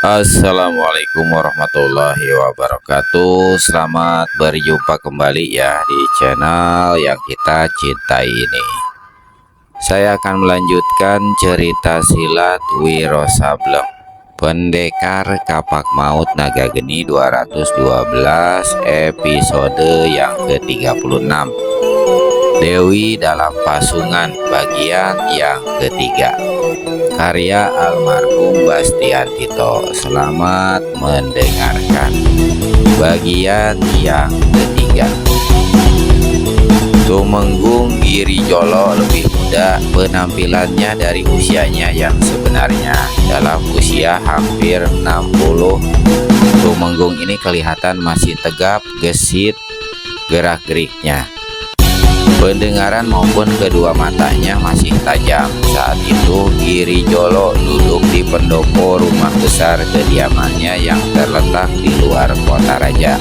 Assalamualaikum warahmatullahi wabarakatuh. Selamat berjumpa kembali ya di channel yang kita cintai ini. Saya akan melanjutkan cerita silat Wiro Sableng, Pendekar Kapak Maut Naga Geni 212, episode yang ke-36, Dewi dalam Pasungan bagian yang ketiga, karya almarhum Bastian Tito. Selamat mendengarkan bagian yang ketiga. Tumenggung Girijolo lebih muda penampilannya dari usianya yang sebenarnya. Dalam usia hampir 60, Tumenggung ini kelihatan masih tegap, gesit gerak-geriknya. Pendengaran maupun kedua matanya masih tajam. Saat itu Girijolo duduk di pendopo rumah besar kediamannya yang terletak di luar kota raja,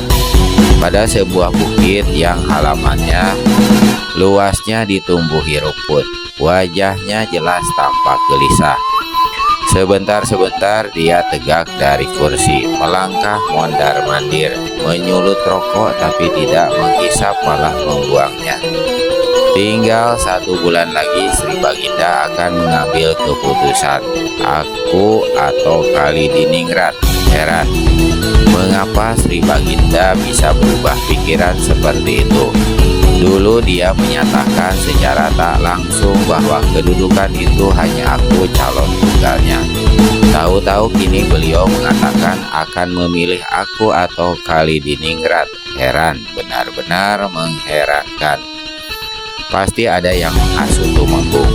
pada sebuah bukit yang halamannya luasnya ditumbuhi rumput. Wajahnya jelas tampak gelisah. Sebentar-sebentar dia tegak dari kursi, melangkah mondar-mandir, menyulut rokok tapi tidak menghisap, malah membuangnya. Tinggal 1 bulan lagi Sri Baginda akan mengambil keputusan, aku atau Kalidiningrat. Heran, mengapa Sri Baginda bisa berubah pikiran seperti itu? Dulu dia menyatakan secara tak langsung bahwa kedudukan itu hanya aku calon tunggalnya. Tahu-tahu kini beliau mengatakan akan memilih aku atau Kalidiningrat. Heran, benar-benar mengherankan. Pasti ada yang menghasut Tumenggung,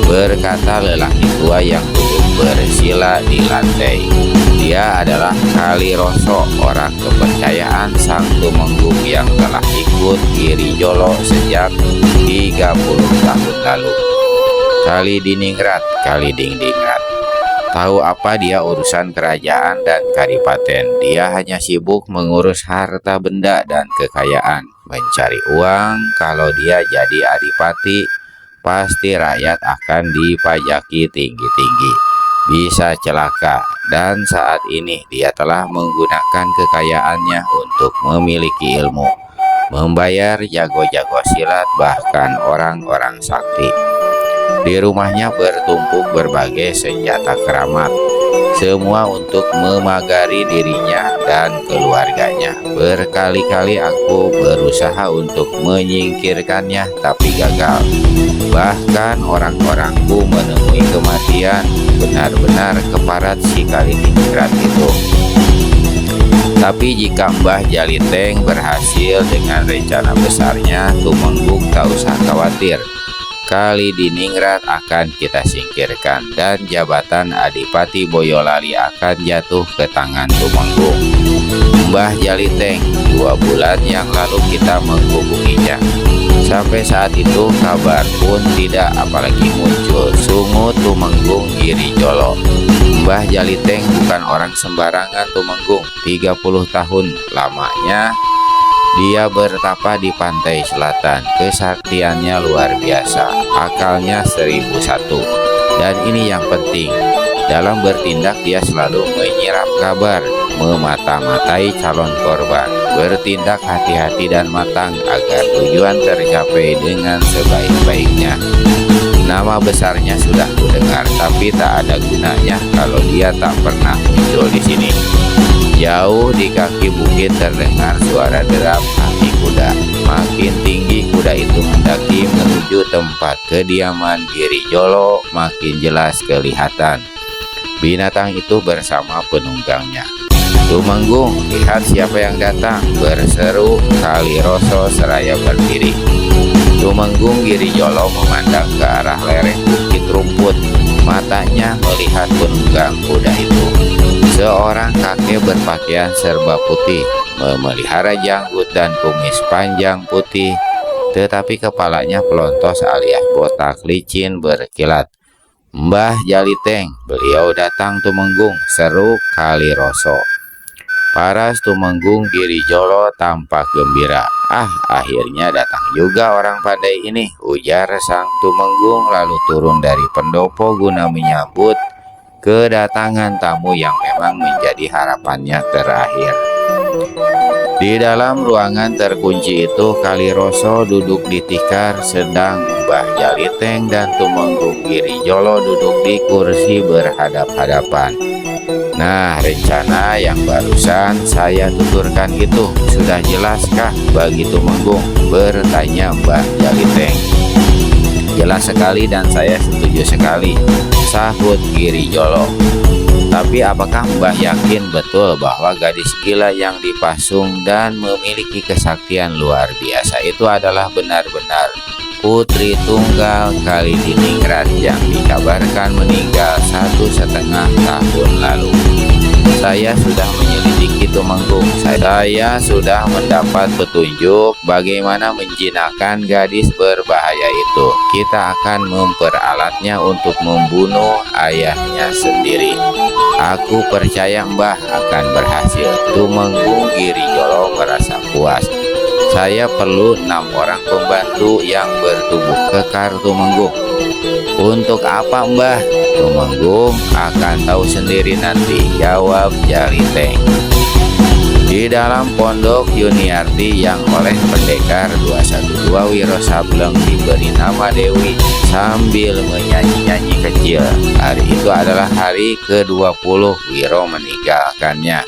berkata lelaki tua yang duduk bersila di lantai. Dia adalah Kaliroso, orang kepercayaan sang Tumenggung yang telah ikut Girijolo sejak 30 tahun lalu. Kalidiningrat, Kalidingdingrat. Tahu apa dia urusan kerajaan dan kadipaten? Dia hanya sibuk mengurus harta benda dan kekayaan, mencari uang. Kalau dia jadi adipati, pasti rakyat akan dipajaki tinggi-tinggi, bisa celaka. Dan saat ini dia telah menggunakan kekayaannya untuk memiliki ilmu, membayar jago-jago silat, bahkan orang-orang sakti. Di rumahnya bertumpuk berbagai senjata keramat, semua untuk memagari dirinya dan keluarganya. Berkali-kali aku berusaha untuk menyingkirkannya, tapi gagal. Bahkan orang-orangku menemui kematian. Benar-benar keparat si Kalidiningrat itu. Tapi jika Mbah Jaliteng berhasil dengan rencana besarnya, Tumenggung tak usah khawatir. Kalidiningrat akan kita singkirkan dan jabatan Adipati Boyolali akan jatuh ke tangan Tumenggung. Mbah Jaliteng, 2 bulan yang lalu kita menghubunginya. Sampai saat itu kabar pun tidak, apalagi muncul. Sungut Tumenggung Girijolo. Mbah Jaliteng bukan orang sembarangan Tumenggung. 30 tahun lamanya dia bertapa di pantai selatan. Kesaktiannya luar biasa, akalnya 1001. Dan ini yang penting, dalam bertindak dia selalu menyerap kabar, memata-matai calon korban, bertindak hati-hati dan matang agar tujuan tercapai dengan sebaik-baiknya. Nama besarnya sudah kudengar, tapi tak ada gunanya kalau dia tak pernah muncul di sini. Jauh di kaki bukit terdengar suara derap kaki kuda. Makin tinggi kuda itu mendaki menuju tempat kediaman Girijolo, makin jelas kelihatan binatang itu bersama penunggangnya. Tumenggung, lihat siapa yang datang, berseru Kaliroso seraya berdiri. Tumenggung Girijolo memandang ke arah lereng bukit rumput. Matanya melihat penunggang kuda itu, seorang kakek berpakaian serba putih, memelihara janggut dan kumis panjang putih, tetapi kepalanya pelontos alias botak licin berkilat. Mbah Jaliteng, beliau datang Tumenggung, seru Kaliroso. Paras Tumenggung Girijolo tampak gembira. Ah, akhirnya datang juga orang pandai ini, ujar sang Tumenggung lalu turun dari pendopo guna menyambut kedatangan tamu yang memang menjadi harapannya terakhir. Di dalam ruangan terkunci itu, Kaliroso duduk di tikar, sedang Mbah Jaliteng dan Tumenggung Girijolo duduk di kursi berhadap-hadapan. Nah, rencana yang barusan saya tuturkan itu sudah jelaskah bagi Tumenggung? Bertanya Mbah Jaliteng. Jelas sekali dan saya setuju sekali, sahut Girijolo. Tapi apakah Mbah yakin betul bahwa gadis gila yang dipasung dan memiliki kesaktian luar biasa itu adalah benar-benar putri tunggal Kalidiningrat yang dikabarkan meninggal 1,5 tahun lalu? Saya sudah menyelidiki Tumenggung. Saya sudah mendapat petunjuk bagaimana menjinakkan gadis berbahaya itu. Kita akan memperalatnya untuk membunuh ayahnya sendiri. Aku percaya Mbah akan berhasil. Tumenggung Girijolo merasa puas. Saya perlu 6 orang pembantu yang bertubuh kekar, Tumenggung. Untuk apa Mbah? Tumenggung akan tahu sendiri nanti, jawab Jaliteng. Di dalam pondok Yuniarti yang oleh pendekar 212 Wiro Sableng diberi nama Dewi sambil menyanyi-nyanyi kecil. Hari itu adalah hari ke-20 Wiro meninggalkannya.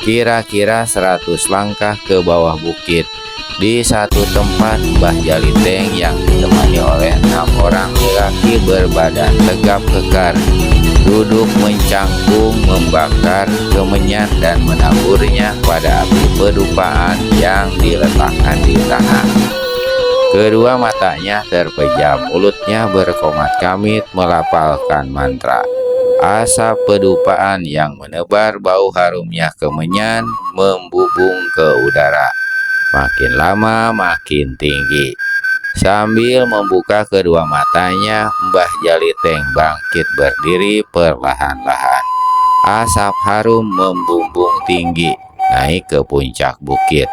Kira-kira 100 langkah ke bawah bukit, di satu tempat Mbah Jaliteng yang ditemani oleh 6 orang lelaki berbadan tegap kekar duduk mencangkung membakar kemenyan dan menaburnya pada api pedupaan yang diletakkan di tanah. Kedua matanya terpejam, mulutnya berkomat kamit melafalkan mantra. Asap pedupaan yang menebar bau harumnya kemenyan membubung ke udara. Makin lama makin tinggi. Sambil membuka kedua matanya, Mbah Jaliteng bangkit berdiri perlahan-lahan. Asap harum membumbung tinggi, naik ke puncak bukit.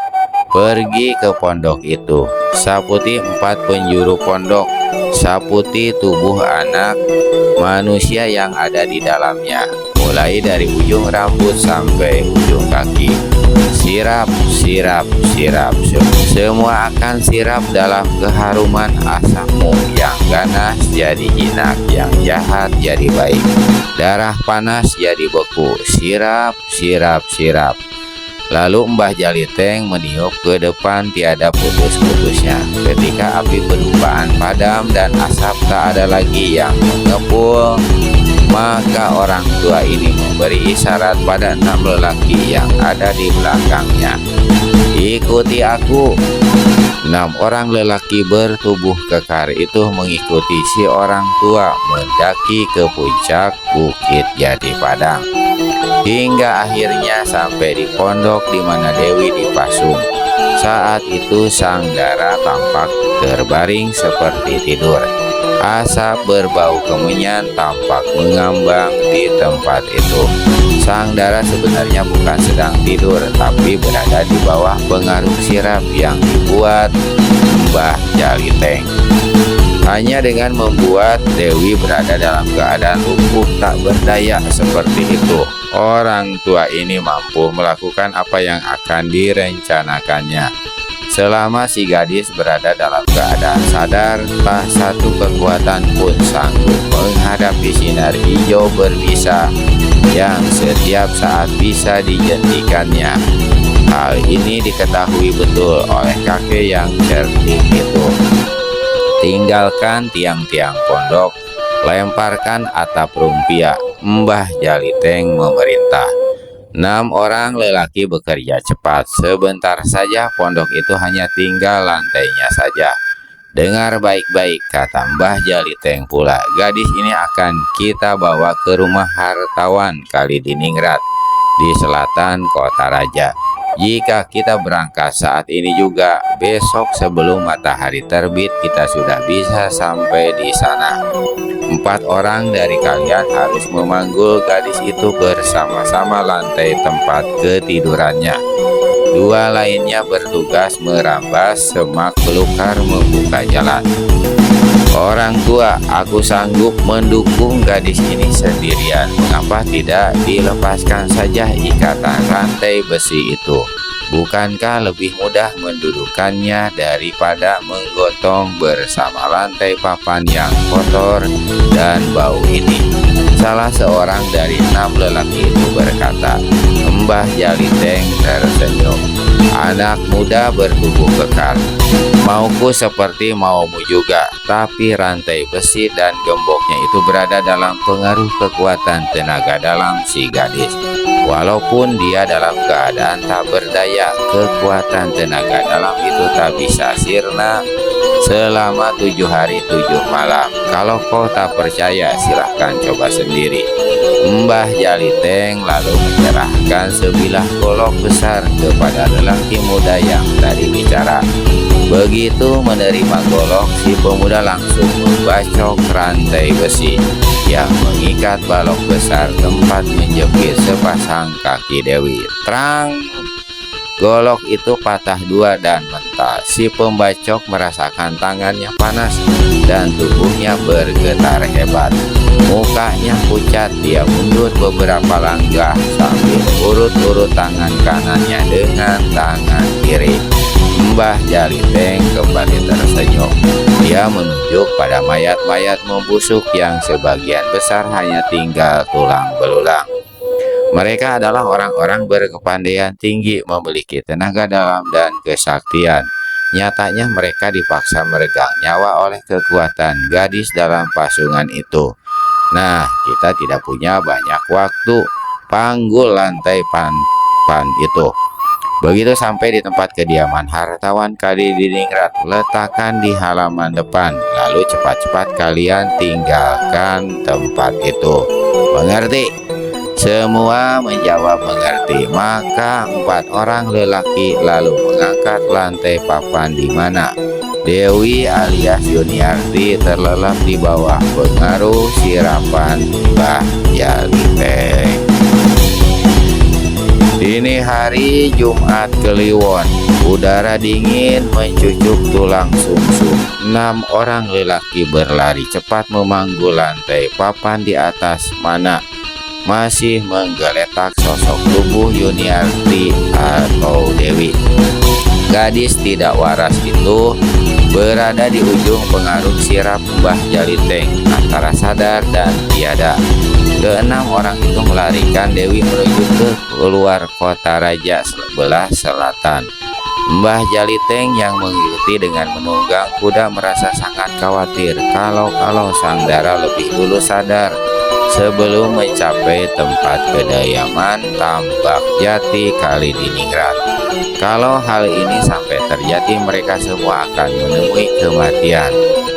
Pergi ke pondok itu, saputi 4 penjuru pondok, saputi tubuh anak manusia yang ada di dalamnya, mulai dari ujung rambut sampai ujung kaki. Sirap, sirap, sirap. Semua akan sirap dalam keharuman asapmu. Yang ganas jadi jinak, yang jahat jadi baik, darah panas jadi beku. Sirap, sirap, sirap. Lalu Mbah Jaliteng meniup ke depan tiada putus-putusnya. Ketika api pedupaan padam dan asap tak ada lagi yang mengepul, maka orang tua ini memberi isyarat pada 6 lelaki yang ada di belakangnya. Ikuti aku. 6 orang lelaki bertubuh kekar itu mengikuti si orang tua mendaki ke puncak bukit Jati Padang, hingga akhirnya sampai di pondok di mana Dewi dipasung. Saat itu Sang Dara tampak terbaring seperti tidur. Asap berbau kemenyan tampak mengambang di tempat itu. Sang Dara sebenarnya bukan sedang tidur, tapi berada di bawah pengaruh sirap yang dibuat Mbah Jaliteng. Hanya dengan membuat Dewi berada dalam keadaan lumpuh tak berdaya seperti itu, orang tua ini mampu melakukan apa yang akan direncanakannya. Selama si gadis berada dalam keadaan sadar, tak satu kekuatan pun sanggup menghadapi sinar hijau berbisa yang setiap saat bisa dijentikannya. Hal ini diketahui betul oleh kakek yang cerdik itu. Tinggalkan tiang-tiang pondok, lemparkan atap rumpia, Mbah Jaliteng memerintah. 6 orang lelaki bekerja cepat. Sebentar saja pondok itu hanya tinggal lantainya saja. Dengar baik-baik, kata Mbah Jaliteng pula. Gadis ini akan kita bawa ke rumah hartawan Kalidiningrat di selatan kota raja. Jika kita berangkat saat ini juga, besok sebelum matahari terbit kita sudah bisa sampai di sana. 4 orang dari kalian harus memanggul gadis itu bersama-sama lantai tempat ketidurannya. 2 lainnya bertugas merampas semak belukar membuka jalan. Orang tua, aku sanggup mendukung gadis ini sendirian. Mengapa tidak dilepaskan saja ikatan rantai besi itu? Bukankah lebih mudah mendudukannya daripada menggotong bersama rantai papan yang kotor dan bau ini? Salah seorang dari 6 lelaki itu berkata. Mbah Jaliteng tersenyum. Anak muda bertubuh kekar. Mauku seperti maumu juga, tapi rantai besi dan gemboknya itu berada dalam pengaruh kekuatan tenaga dalam si gadis. Walaupun dia dalam keadaan tak berdaya, kekuatan tenaga dalam itu tak bisa sirna selama 7 hari 7 malam. Kalau kau tak percaya, silahkan coba sendiri. Mbah Jaliteng lalu menyerahkan sebilah golok besar kepada lelaki muda yang tadi bicara. Begitu menerima golok, si pemuda langsung membacok rantai besi yang mengikat balok besar tempat menjepit sepasang kaki Dewi. Terang! Golok itu patah 2 dan mentah. Si pembacok merasakan tangannya panas dan tubuhnya bergetar hebat. Mukanya pucat, dia mundur beberapa langkah sambil urut-urut tangan kanannya dengan tangan kiri. Mbah Jaliteng kembali tersenyum. Dia menunjuk pada mayat-mayat membusuk yang sebagian besar hanya tinggal tulang belulang. Mereka adalah orang-orang berkepandaian tinggi, memiliki tenaga dalam dan kesaktian. Nyatanya mereka dipaksa meregang nyawa oleh kekuatan gadis dalam pasungan itu. Nah, kita tidak punya banyak waktu. Panggul lantai pan itu. Begitu sampai di tempat kediaman hartawan Kali Diningrat, letakkan di halaman depan. Lalu cepat-cepat kalian tinggalkan tempat itu. Mengerti? Semua menjawab mengerti. Maka 4 orang lelaki lalu mengangkat lantai papan di mana Dewi alias Yuniarti terlelap di bawah pengaruh sirapan Mbah Jaliteng. Dini hari Jumat Kliwon, udara dingin mencucuk tulang sumsum. 6 orang lelaki berlari cepat memanggul lantai papan di atas mana masih menggeletak sosok tubuh Yuniarti atau Dewi. Gadis tidak waras itu berada di ujung pengaruh sirap Mbah Jaliteng, antara sadar dan tiada. Ke-6 orang itu melarikan Dewi menuju ke luar kota raja sebelah selatan. Mbah Jaliteng yang mengikuti dengan menunggang kuda merasa sangat khawatir kalau sang dara lebih dulu sadar sebelum mencapai tempat kediaman Tambak Jati Kali Diningrat. Kalau hal ini sampai terjadi, mereka semua akan menemui kematian.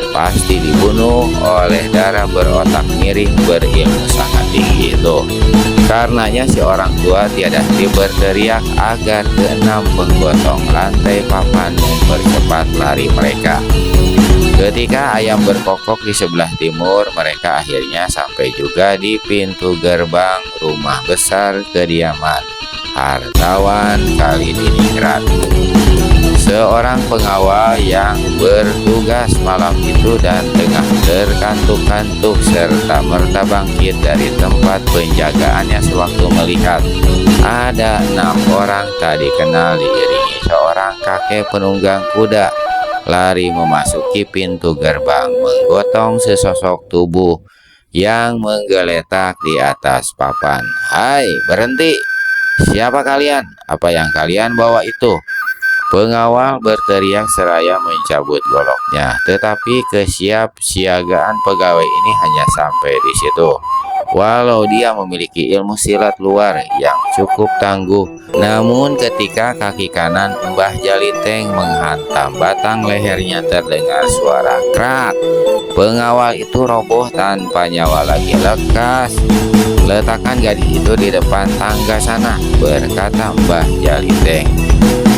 Pasti dibunuh oleh dara berotak miring berilmu sangat tinggi itu. Karenanya si orang tua tiada henti berteriak agar ke-6 penggotong lantai papan mempercepat lari mereka. Ketika ayam berkokok di sebelah timur, mereka akhirnya sampai juga di pintu gerbang rumah besar kediaman hartawan Kali Diningrat. Seorang pengawal yang bertugas malam itu dan tengah terkantuk-kantuk serta merta bangkit dari tempat penjagaannya sewaktu melihat ada 6 orang tak dikenal diiringi seorang kakek penunggang kuda lari memasuki pintu gerbang menggotong sesosok tubuh yang menggeletak di atas papan. "Hai, berhenti! Siapa kalian? Apa yang kalian bawa itu?" Pengawal berteriak seraya mencabut goloknya, tetapi kesiapsiagaan pegawai ini hanya sampai di situ. Walau dia memiliki ilmu silat luar yang cukup tangguh, namun ketika kaki kanan Mbah Jaliteng menghantam batang lehernya terdengar suara krak. Pengawal itu roboh tanpa nyawa lagi. "Lekas, letakkan gadis itu di depan tangga sana," berkata Mbah Jaliteng.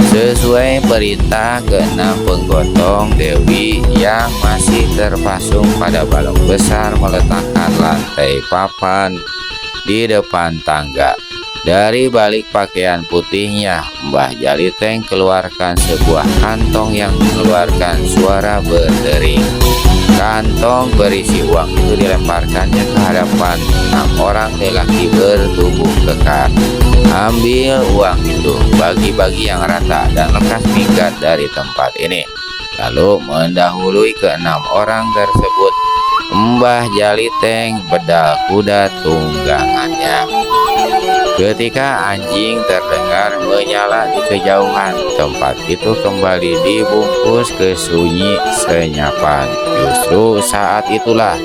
Sesuai perintah, ke-6 penggotong Dewi yang masih terpasung pada balok besar meletakkan lantai papan di depan tangga. Dari balik pakaian putihnya, Mbah Jaliteng keluarkan sebuah kantong yang mengeluarkan suara berdering. Kantong berisi uang itu dilemparkannya ke hadapan 6 orang lelaki bertubuh kekar. Ambil uang itu, bagi-bagi yang rata dan lekas minggat dari tempat ini. Lalu mendahului ke 6 orang tersebut Mbah Jaliteng bedal kuda tunggangannya. Ketika anjing terdengar menyala di kejauhan, tempat itu kembali dibungkus kesunyi senyapan. Justru saat itulah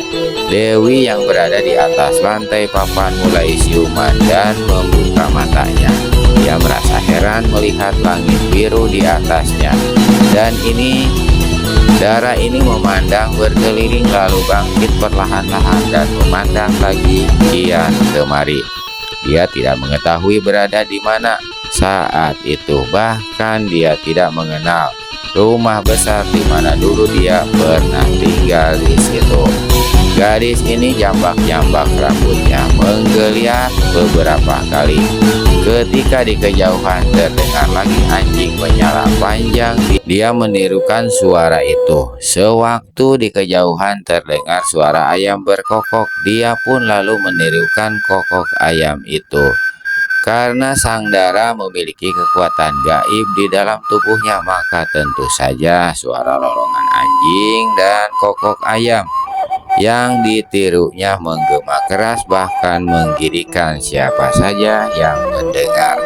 Dewi yang berada di atas lantai papan mulai siuman dan membuka matanya. Dia merasa heran melihat langit biru di atasnya. Dan darah ini memandang berkeliling lalu bangkit perlahan-lahan dan memandang lagi kian kemari. Dia tidak mengetahui berada di mana saat itu, bahkan dia tidak mengenal rumah besar di mana dulu dia pernah tinggal di situ. Gadis ini jambak-jambak rambutnya, menggeliat beberapa kali. Ketika di kejauhan terdengar lagi anjing menyala panjang, dia menirukan suara itu. Sewaktu di kejauhan terdengar suara ayam berkokok, dia pun lalu menirukan kokok ayam itu. Karena sang dara memiliki kekuatan gaib di dalam tubuhnya, maka tentu saja suara lolongan anjing dan kokok ayam yang ditirunya menggema keras, bahkan menggigitkan siapa saja yang mendengar.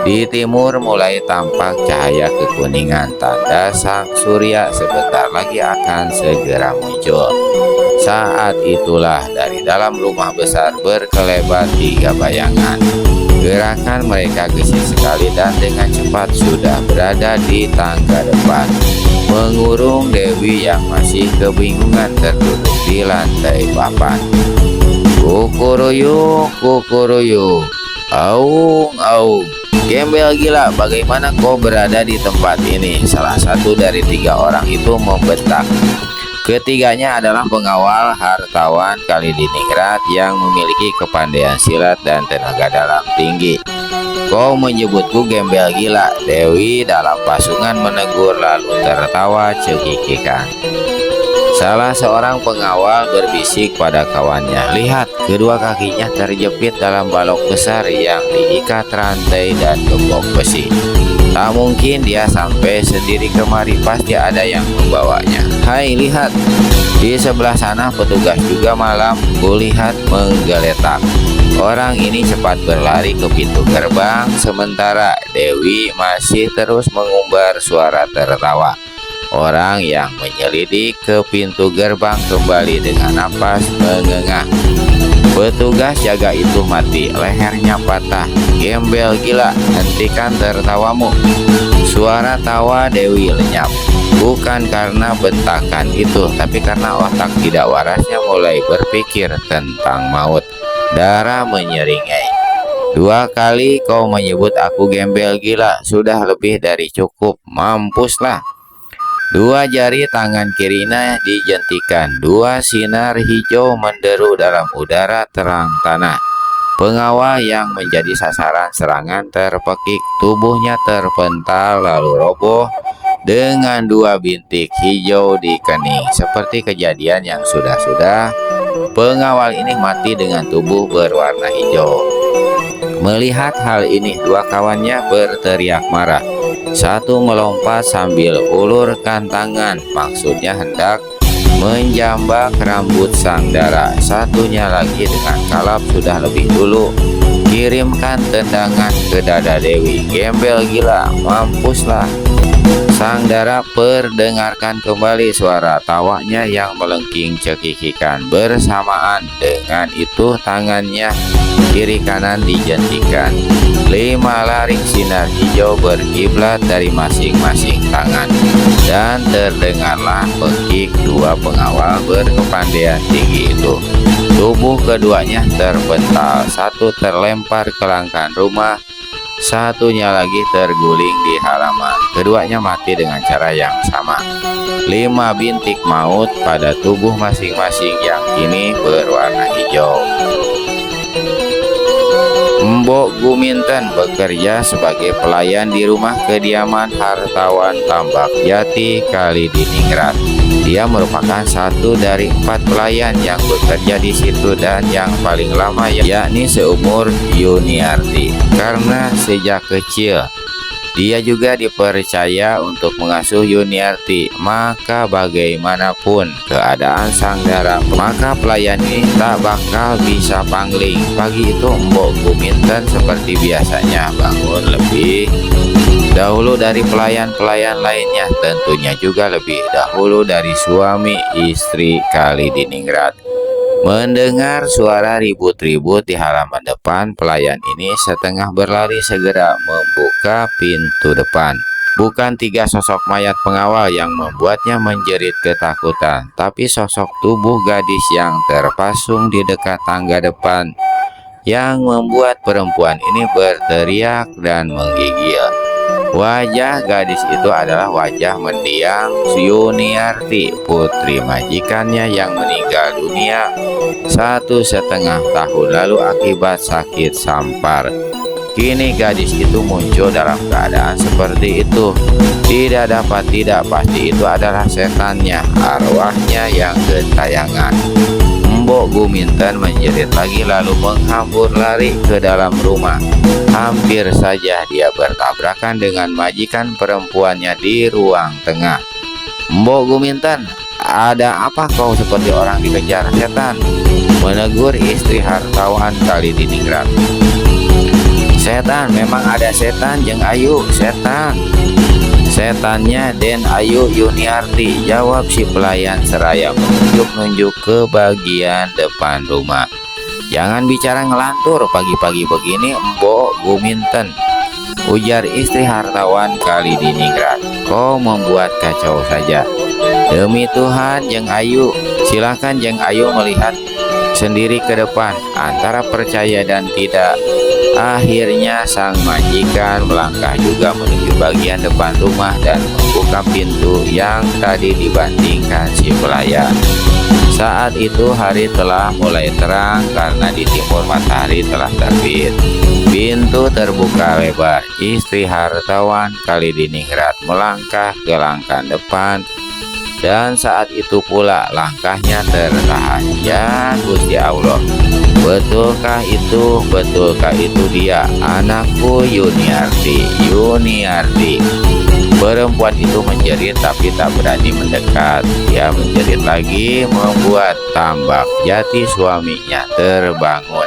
Di timur mulai tampak cahaya kekuningan, tanda sang surya sebentar lagi akan segera muncul. Saat itulah dari dalam rumah besar berkelebat 3 bayangan. Gerakan mereka gesit sekali dan dengan cepat sudah berada di tangga depan, mengurung Dewi yang masih kebingungan terduduk di lantai papan. Kukuruyu, kukuruyu, aung, aung. Gembel gila, bagaimana kau berada di tempat ini? Salah satu dari 3 orang itu membentak. Ketiganya adalah pengawal hartawan Kalidiningrat yang memiliki kepandaian silat dan tenaga dalam tinggi. Kau menyebutku gembel gila, Dewi dalam pasungan menegur lalu tertawa cekikikan. Salah seorang pengawal berbisik pada kawannya, lihat, kedua kakinya terjepit dalam balok besar yang diikat rantai dan gembok besi. Tak mungkin dia sampai sendiri kemari, pasti ada yang membawanya. Hai, lihat, di sebelah sana petugas juga malam kulihat menggeletak. Orang ini cepat berlari ke pintu gerbang, sementara Dewi masih terus mengumbar suara tertawa. Orang yang menyelidik ke pintu gerbang kembali dengan napas mengengah. Petugas jaga itu mati, lehernya patah. Gembel gila, hentikan tertawamu. Suara tawa Dewi lenyap. Bukan karena bentakan itu, tapi karena otak tidak warasnya mulai berpikir tentang maut. Darah menyeringai. 2 kali kau menyebut aku gembel gila, sudah lebih dari cukup, mampuslah. 2 jari tangan kirinya dijentikan, 2 sinar hijau menderu dalam udara terang tanah. Pengawal yang menjadi sasaran serangan terpekik, tubuhnya terpental lalu roboh dengan 2 bintik hijau di kening. Seperti kejadian yang sudah-sudah, pengawal ini mati dengan tubuh berwarna hijau. Melihat hal ini, 2 kawannya berteriak marah. Satu melompat sambil ulurkan tangan, maksudnya hendak menjambak rambut sang dara. Satunya lagi dengan kalap sudah lebih dulu kirimkan tendangan ke dada Dewi. Gembel gila, mampuslah. Sang dara perdengarkan kembali suara tawanya yang melengking cekikikan. Bersamaan dengan itu tangannya kiri kanan dijentikan. 5 laring sinar hijau berkiblat dari masing-masing tangan. Dan terdengarlah pekik 2 pengawal berkepandaian tinggi itu. Tubuh keduanya terpental, satu terlempar ke langkan rumah, satunya lagi terguling di halaman. Keduanya mati dengan cara yang sama. 5 bintik maut pada tubuh masing-masing yang kini berwarna hijau. Mbok Guminten bekerja sebagai pelayan di rumah kediaman hartawan Tambak Jati Kalidiningrat. Dia merupakan satu dari 4 pelayan yang bekerja di situ dan yang paling lama, yakni seumur Yuniarti. Karena sejak kecil dia juga dipercaya untuk mengasuh Yuniarti, maka bagaimanapun keadaan sang dara, maka pelayan ini tak bakal bisa pangling. Pagi itu Mbok Guminten seperti biasanya bangun lebih dahulu dari pelayan-pelayan lainnya, tentunya juga lebih dahulu dari suami istri Kalidiningrat. Mendengar suara ribut-ribut di halaman depan, pelayan ini setengah berlari segera membuka pintu depan. Bukan 3 sosok mayat pengawal yang membuatnya menjerit ketakutan, tapi sosok tubuh gadis yang terpasung di dekat tangga depan yang membuat perempuan ini berteriak dan menggigil. Wajah gadis itu adalah wajah mendiang Yuniarti, putri majikannya yang meninggal dunia 1,5 tahun lalu akibat sakit sampar. Kini gadis itu muncul dalam keadaan seperti itu. Tidak dapat tidak pasti itu adalah setannya, arwahnya yang gentayangan. Mbok Guminten menjerit lagi lalu menghambur lari ke dalam rumah. Hampir saja dia bertabrakan dengan majikan perempuannya di ruang tengah. "Mbok Guminten, ada apa kau seperti orang dikejar setan?" menegur istri hartawan Kalidiningrat. "Setan, memang ada setan Jeng Ayu, setan. Setannya Den Ayu Yuniarti," jawab si pelayan seraya menunjuk-nunjuk ke bagian depan rumah. "Jangan bicara ngelantur pagi-pagi begini, Mbok Guminten," ujar istri hartawan Kalidiningrat. "Kau membuat kacau saja." "Demi Tuhan Jeng Ayu, silakan Jeng Ayu melihat sendiri ke depan antara percaya dan tidak." Akhirnya sang majikan melangkah juga menuju bagian depan rumah dan membuka pintu yang tadi dibantingkan si pelayan. Saat itu hari telah mulai terang karena di timur matahari telah terbit. Pintu terbuka lebar. Istri hartawan Kalidiningrat melangkah ke langkah depan, dan saat itu pula langkahnya tertahan. "Ya Gusti Allah, betulkah itu? Betulkah itu dia? Anakku Yuniarti, Yuniarti." Perempuan itu menjerit tapi tak berani mendekat. Dia menjerit lagi membuat Tambak Jati suaminya terbangun.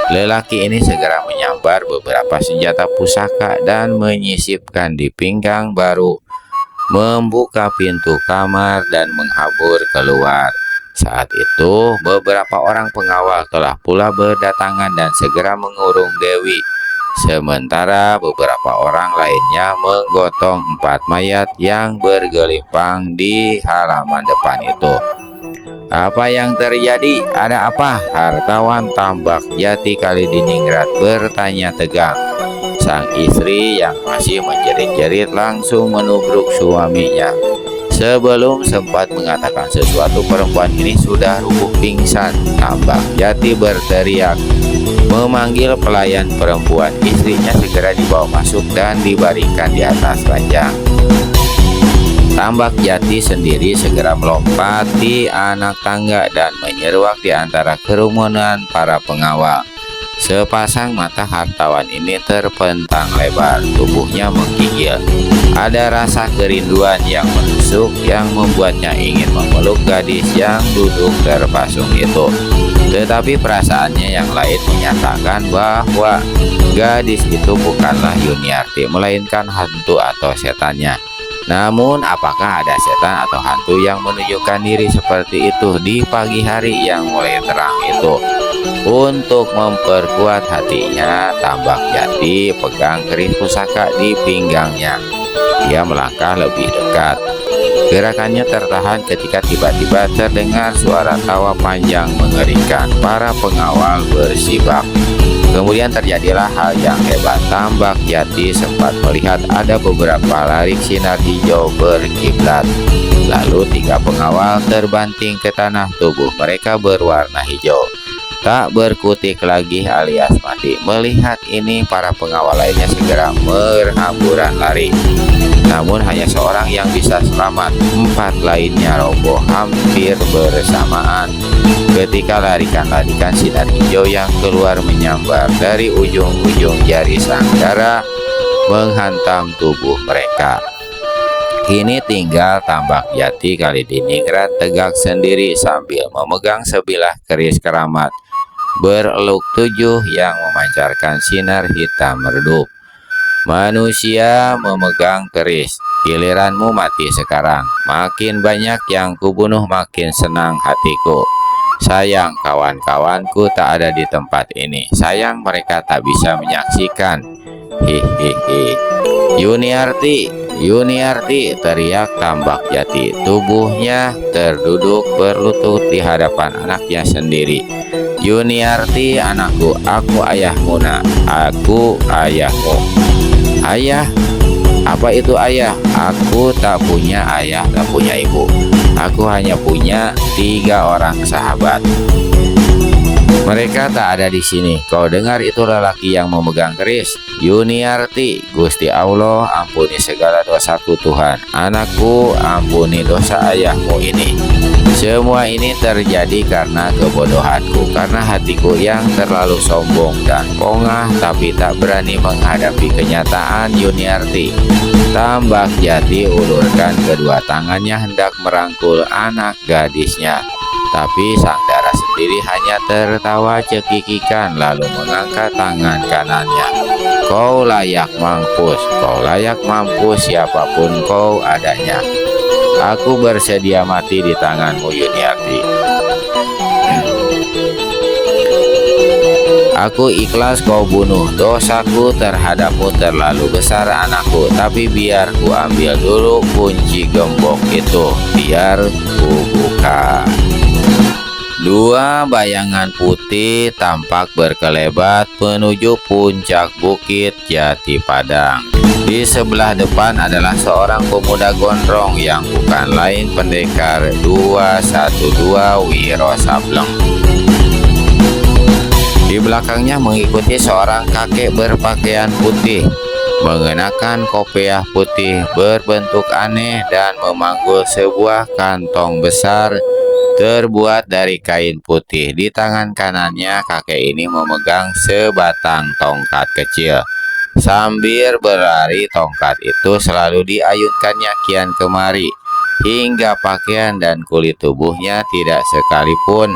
Lelaki ini segera menyambar beberapa senjata pusaka dan menyisipkan di pinggang baru, membuka pintu kamar dan menghabur keluar. Saat itu beberapa orang pengawal telah pula berdatangan dan segera mengurung Dewi. Sementara beberapa orang lainnya menggotong 4 mayat yang bergelimpang di halaman depan itu. "Apa yang terjadi? Ada apa?" hartawan Tambak Jati Kalidiningrat bertanya tegang. Sang istri yang masih menjerit-jerit langsung menubruk suaminya. Sebelum sempat mengatakan sesuatu, perempuan ini sudah rubuh pingsan. Tambak Jati berteriak memanggil pelayan perempuan. Istrinya segera dibawa masuk dan dibaringkan di atas ranjang. Tambak Jati sendiri segera melompati anak tangga dan menyeruak di antara kerumunan para pengawal. Sepasang mata hartawan ini terpentang lebar, tubuhnya menggigil. Ada rasa kerinduan yang menusuk yang membuatnya ingin memeluk gadis yang duduk terpasung itu. Tetapi perasaannya yang lain menyatakan bahwa gadis itu bukanlah Yuniarti, melainkan hantu atau setannya. Namun apakah ada setan atau hantu yang menunjukkan diri seperti itu di pagi hari yang mulai terang itu? Untuk memperkuat hatinya, Tambak Jati pegang keris pusaka di pinggangnya. Dia melangkah lebih dekat. Gerakannya tertahan ketika tiba-tiba terdengar suara tawa panjang mengerikan. Para pengawal bersibak. Kemudian terjadilah hal yang hebat. Tambak Jati sempat melihat ada beberapa larik sinar hijau berkiblat. Lalu 3 pengawal terbanting ke tanah, tubuh mereka berwarna hijau. tak berkutik lagi alias mati. Melihat ini, para pengawal lainnya segera berhamburan lari. Namun hanya seorang yang bisa selamat, 4 lainnya roboh hampir bersamaan ketika larikan sinar hijau yang keluar menyambar dari ujung-ujung jari Sanggara menghantam tubuh mereka. Kini tinggal Tambak Jati Kalidiningrat tegak sendiri sambil memegang sebilah keris keramat bereluk 7 yang memancarkan sinar hitam redup. Manusia memegang keris, giliranmu mati sekarang. Makin banyak yang kubunuh makin senang hatiku. Sayang kawan-kawanku tak ada di tempat ini. Sayang mereka tak bisa menyaksikan. Hihihi. Yuniarti, teriak Tambak Jati. Tubuhnya terduduk berlutut di hadapan anaknya sendiri. Yuniarti, anakku, aku ayahmu nak. Aku ayahmu. Ayah? Apa itu ayah? Aku tak punya ayah, tak punya ibu. Aku hanya punya 3 orang sahabat. Mereka tak ada di sini. Kau dengar itu lelaki yang memegang keris? Yuniarti, Gusti Allah, ampuni segala dosaku Tuhan. Anakku, ampuni dosa ayahmu ini. Semua ini terjadi karena kebodohanku, karena hatiku yang terlalu sombong dan pongah, tapi tak berani menghadapi kenyataan. Yuniarti. Tambak Jati ulurkan kedua tangannya hendak merangkul anak gadisnya. Tapi Sang Dara sendiri hanya tertawa cekikikan lalu mengangkat tangan kanannya. Kau layak mampus siapapun kau adanya. Aku bersedia mati di tanganmu Yuniarti. Aku ikhlas kau bunuh. Dosaku terhadapmu terlalu besar anakku. Tapi biar ku ambil dulu kunci gembok itu. Biar ku buka. 2 bayangan putih tampak berkelebat menuju puncak bukit Jati Padang. Di sebelah depan adalah seorang pemuda gondrong yang bukan lain pendekar 212 Wiro Sableng. Di belakangnya mengikuti seorang kakek berpakaian putih, mengenakan kopiah putih berbentuk aneh dan memanggul sebuah kantong besar terbuat dari kain putih. Di tangan kanannya kakek ini memegang sebatang tongkat kecil. Sambil berlari, tongkat itu selalu diayunkannya kian kemari, hingga pakaian dan kulit tubuhnya tidak sekalipun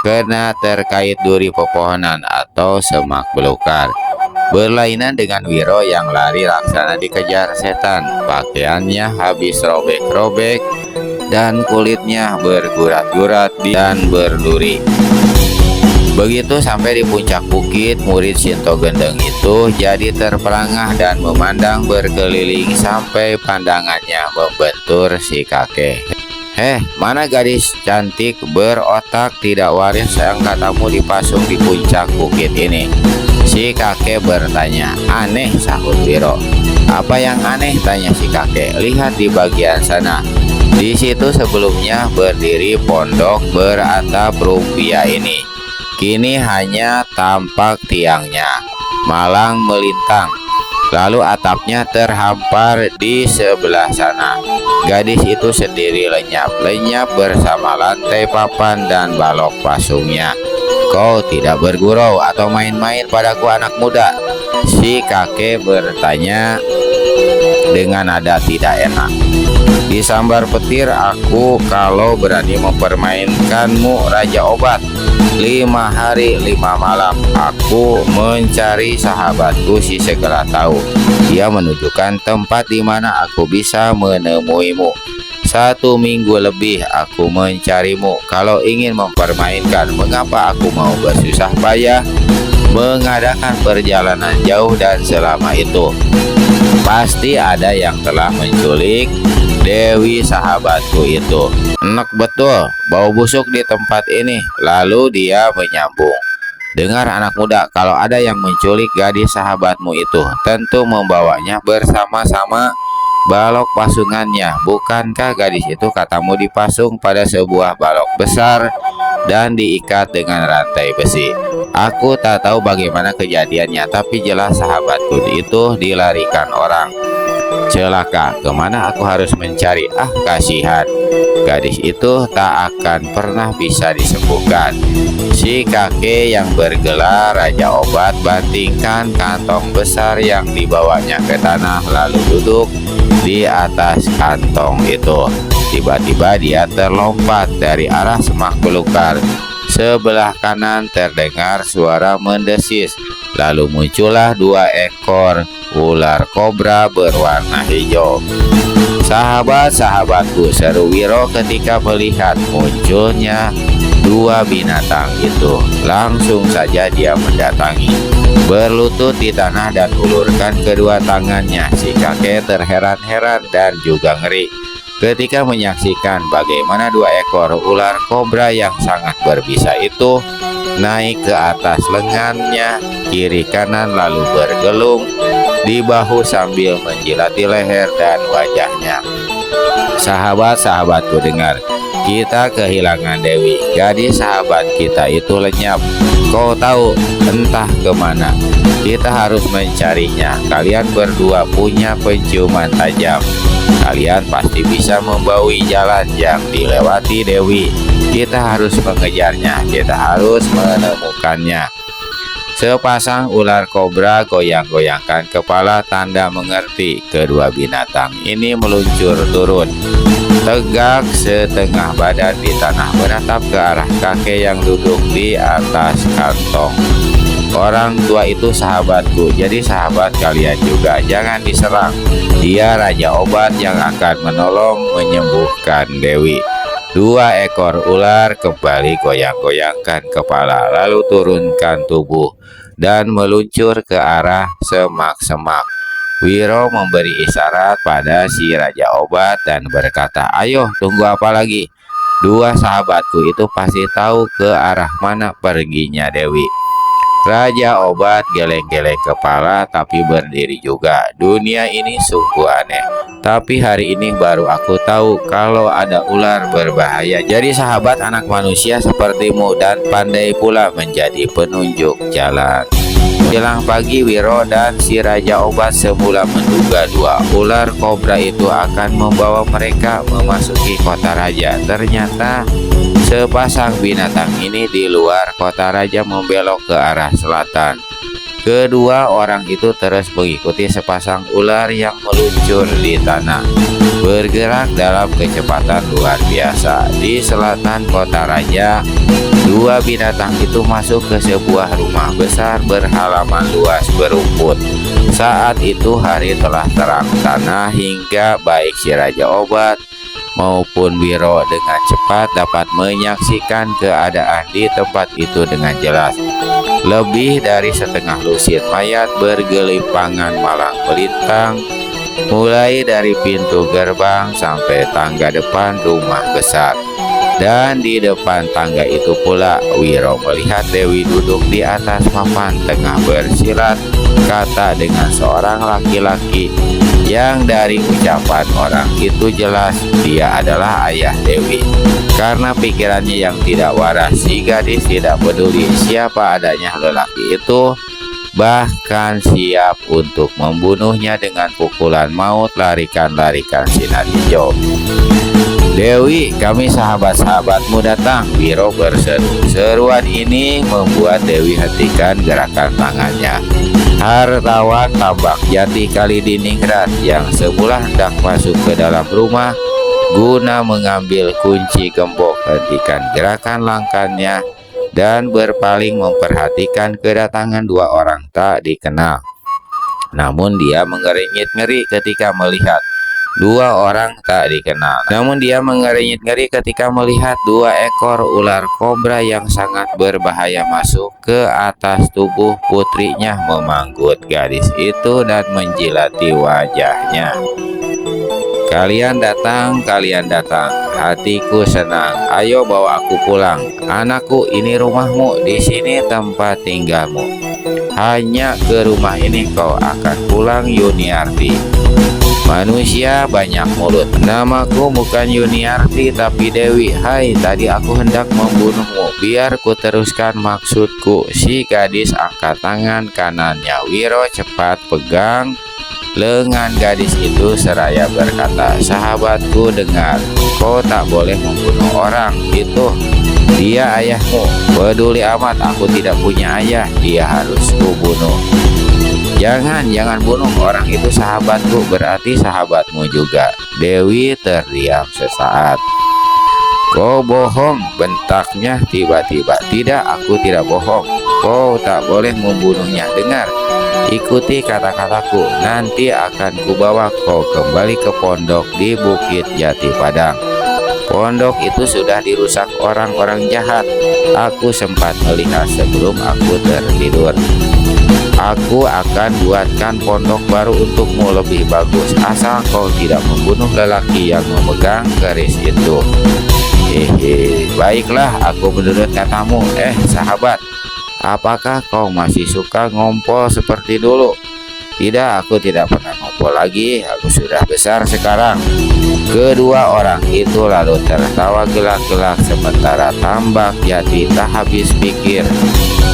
kena terkait duri pepohonan atau semak belukar. Berlainan dengan Wiro yang lari laksana dikejar setan. Pakaiannya habis robek-robek dan kulitnya bergurat-gurat dan berduri. Begitu sampai di puncak bukit, murid Sinto Gendeng itu jadi terperangah dan memandang berkeliling sampai pandangannya membentur si kakek. Mana gadis cantik berotak tidak waris yang katamu dipasung di puncak bukit ini? Si kakek bertanya. Aneh, sahut Wiro. Apa yang aneh? Tanya si kakek. Lihat di bagian sana. Di situ sebelumnya berdiri pondok beratap rupiah ini. Kini hanya tampak tiangnya malang melintang, lalu atapnya terhampar di sebelah sana. Gadis itu sendiri lenyap-lenyap bersama lantai papan dan balok pasungnya. Kau tidak bergurau atau main-main padaku anak muda? Si kakek bertanya dengan nada tidak enak. Disambar petir aku kalau berani mempermainkanmu Raja Obat. 5 hari 5 malam aku mencari sahabatku si Segala Tahu. Dia menunjukkan tempat di mana aku bisa menemuimu. 1 minggu lebih aku mencarimu. Kalau ingin mempermainkan, mengapa aku mau bersusah payah mengadakan perjalanan jauh dan selama itu? Pasti ada yang telah menculik Dewi sahabatku itu. Enak betul bau busuk di tempat ini. Lalu dia menyambung. Dengar anak muda, kalau ada yang menculik gadis sahabatmu itu, tentu membawanya bersama-sama balok pasungannya. Bukankah gadis itu katamu dipasung pada sebuah balok besar dan diikat dengan rantai besi. Aku tak tahu bagaimana kejadiannya, tapi jelas sahabatku itu dilarikan orang. Celaka, kemana aku harus mencari? Ah, kasihan. Gadis itu tak akan pernah bisa disembuhkan. Si kakek yang bergelar Raja Obat bantingkan kantong besar yang dibawanya ke tanah, lalu duduk di atas kantong itu. Tiba-tiba dia terlompat dari arah semak belukar. Sebelah kanan terdengar suara mendesis. Lalu muncullah 2 ekor ular kobra berwarna hijau. Sahabat-sahabatku, seru Wiro ketika melihat munculnya 2 binatang itu. Langsung saja dia mendatangi, berlutut di tanah dan ulurkan kedua tangannya. Si kakek terheran-heran dan juga ngeri ketika menyaksikan bagaimana 2 ekor ular kobra yang sangat berbisa itu naik ke atas lengannya kiri kanan, lalu bergelung di bahu sambil menjilati leher dan wajahnya. Sahabat-sahabatku, dengar, kita kehilangan Dewi. Gadis sahabat kita itu lenyap. Kau tahu entah kemana. Kita harus mencarinya. Kalian berdua punya penciuman tajam. Kalian pasti bisa membaui jalan yang dilewati Dewi. Kita harus mengejarnya. Kita harus menemukannya. Sepasang ular kobra goyang-goyangkan kepala tanda mengerti. Kedua binatang ini meluncur turun, tegak setengah badan di tanah, menatap ke arah kakek yang duduk di atas kantong. Orang tua itu sahabatku, jadi sahabat kalian juga. Jangan diserang. Dia Raja Obat yang akan menolong menyembuhkan Dewi. 2 ekor ular kembali goyang-goyangkan kepala, lalu turunkan tubuh dan meluncur ke arah semak-semak. Wiro memberi isyarat pada si Raja Obat dan berkata, "Ayo, tunggu apa lagi? 2 sahabatku itu pasti tahu ke arah mana perginya Dewi." Raja Obat geleng-geleng kepala tapi berdiri juga. Dunia ini sungguh aneh. Tapi hari ini baru aku tahu kalau ada ular berbahaya. Jadi sahabat anak manusia sepertimu dan pandai pula menjadi penunjuk jalan. Menjelang pagi, Wiro dan si Raja Obat semula menduga 2 ular kobra itu akan membawa mereka memasuki kota raja. Ternyata sepasang binatang ini di luar kota raja membelok ke arah selatan. Kedua orang itu terus mengikuti sepasang ular yang meluncur di tanah, bergerak dalam kecepatan luar biasa. Di selatan kota raja, 2 binatang itu masuk ke sebuah rumah besar berhalaman luas berumput. Saat itu hari telah terang. Tanah hingga baik si Raja Obat maupun Wiro dengan cepat dapat menyaksikan keadaan di tempat itu dengan jelas. Lebih dari setengah lusin mayat bergelimpangan malang melintang, mulai dari pintu gerbang sampai tangga depan rumah besar. Dan di depan tangga itu pula Wiro melihat Dewi duduk di atas papan tengah bersilat kata dengan seorang laki-laki yang dari ucapan orang itu jelas dia adalah ayah Dewi. Karena pikirannya yang tidak waras, si gadis tidak peduli siapa adanya lelaki itu, bahkan siap untuk membunuhnya dengan pukulan maut. Larikan sinar hijau. Dewi, kami sahabat-sahabatmu datang, Wiro berseru. Seruan ini membuat Dewi hentikan gerakan tangannya. Hartawan tambak jati Kalidiningrat yang semula hendak masuk ke dalam rumah guna mengambil kunci gembok hentikan gerakan langkahnya dan berpaling memperhatikan kedatangan 2 orang tak dikenal. Namun dia mengeringit ngeri ketika melihat 2 orang tak dikenal. Namun dia mengeringit ngeri ketika melihat 2 ekor ular kobra yang sangat berbahaya masuk ke atas tubuh putrinya, memanggut gadis itu dan menjilati wajahnya. Kalian datang, hatiku senang. Ayo bawa aku pulang. Anakku, ini rumahmu, di sini tempat tinggalmu. hanya ke rumah ini kau akan pulang Yuniarti. Manusia banyak mulut. Namaku bukan Yuniarti tapi Dewi. Hai, tadi aku hendak membunuhmu. Biar ku teruskan maksudku. Si gadis angkat tangan kanannya. Wiro cepat pegang lengan gadis itu seraya berkata, sahabatku dengar, kau tak boleh membunuh orang itu. Dia ayahmu. Peduli amat, aku tidak punya ayah. Dia harus kubunuh. Jangan bunuh orang itu, sahabatku, berarti sahabatmu juga. Dewi terdiam sesaat. Kau bohong, bentaknya tiba-tiba. Tidak, aku tidak bohong. Kau tak boleh membunuhnya. Dengar, ikuti kata-kataku. Nanti akan kubawa kau kembali ke pondok di Bukit Jati Padang. Pondok itu sudah dirusak orang-orang jahat. Aku sempat melihat sebelum aku tertidur. Aku akan buatkan pondok baru untukmu lebih bagus, asal kau tidak membunuh lelaki yang memegang keris itu. Baiklah, aku menurut katamu. Sahabat, apakah kau masih suka ngompol seperti dulu? Tidak, aku tidak pernah ngompol lagi. Aku sudah besar sekarang. Kedua orang itu lalu tertawa gelak-gelak sementara Tambak Jati tak habis pikir.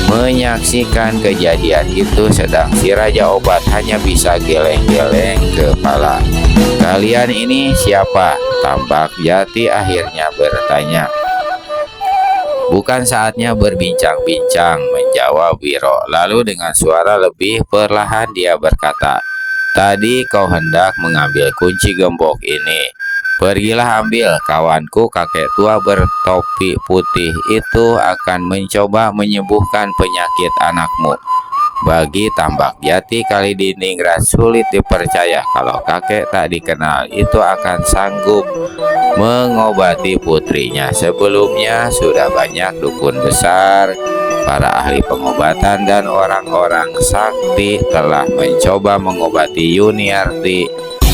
Menyaksikan kejadian itu sedang si Raja Obat hanya bisa geleng-geleng kepala. Kalian ini siapa? Tambak Jati akhirnya bertanya. Bukan saatnya berbincang-bincang, menjawab Wiro. Lalu dengan suara lebih perlahan dia berkata, tadi kau hendak mengambil kunci gembok ini. Pergilah ambil, kawanku kakek tua bertopi putih itu akan mencoba menyembuhkan penyakit anakmu. Bagi Tambak Jati Kalidiningrat sulit dipercaya kalau kakek tak dikenal itu akan sanggup mengobati putrinya. Sebelumnya sudah banyak dukun besar, para ahli pengobatan dan orang-orang sakti telah mencoba mengobati Yuniarti,